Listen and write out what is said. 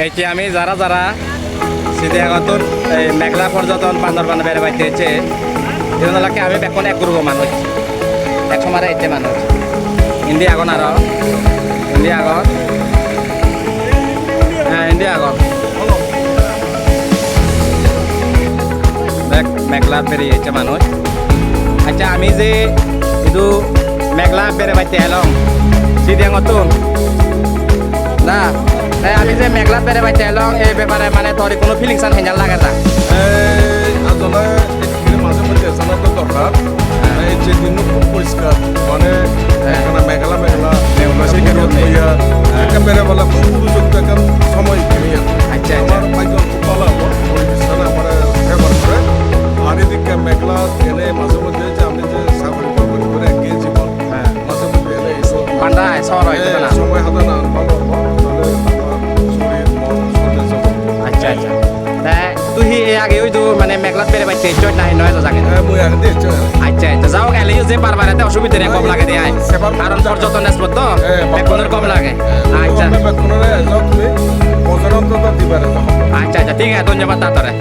এইটি আমি যারা যারা সিটিয়াগতন এই মেঘলা পর্যটন বান্দরবান বেড়ে বাইতেছে এগুলোকে আমি এখন এক গ্রুপ মানুষ এক সময় এইতে মানুষ ইন্ডিয়া আগন আর ইন্ডিয়া আগন হ্যাঁ ইন্ডিয়া আগন দেখ মেঘলা বেরিয়েছে মানুষ আচ্ছা আমি যে কিন্তু মেঘলা বেড়ে বাইতে এলাম সিটিয়াগতন না আমি যে মেঘলা বেড়ে বাইতে এলাম এই ব্যাপারে মানে তোর কোনো ফিলিংস আর হেঞ্জাল লাগে না আসলে এখানে মাঝে মধ্যে জানা তো দরকার এই যে দিন খুব পরিষ্কার মানে এখানে মেঘলা মেঘলা হইয়া একেবারে বলা খুব উপযুক্ত এখন সময় কিনে আচ্ছা আমার ভাগ্য খুব ভালো হবো পরিবেশটা আমার ফেভার করে আর এদিকে মেঘলা এনে মাঝে মধ্যে যে আমি যে চাকরি বাকরি করে এগিয়ে জীবন মাঝে মধ্যে এনে এইসব পান্ডায় শহর হয় না সময় হাতে না ভালো হবো তাহলে আমার শরীর মন সতেজ হবে আচ্ছা আচ্ছা তুই এই আগে ওই তো মানে মেঘলাত বেড়ে বাইতে চট নাই নয় জাগে মুই আগে দিয়ে আচ্ছা আচ্ছা যাও গেলে যে পারবার এতে অসুবিধা নেই কম লাগে দেয় কারণ পর্যটন স্পট তো বেতনের কম লাগে আচ্ছা তুমি আচ্ছা আচ্ছা ঠিক আছে ধন্যবাদ তাতরে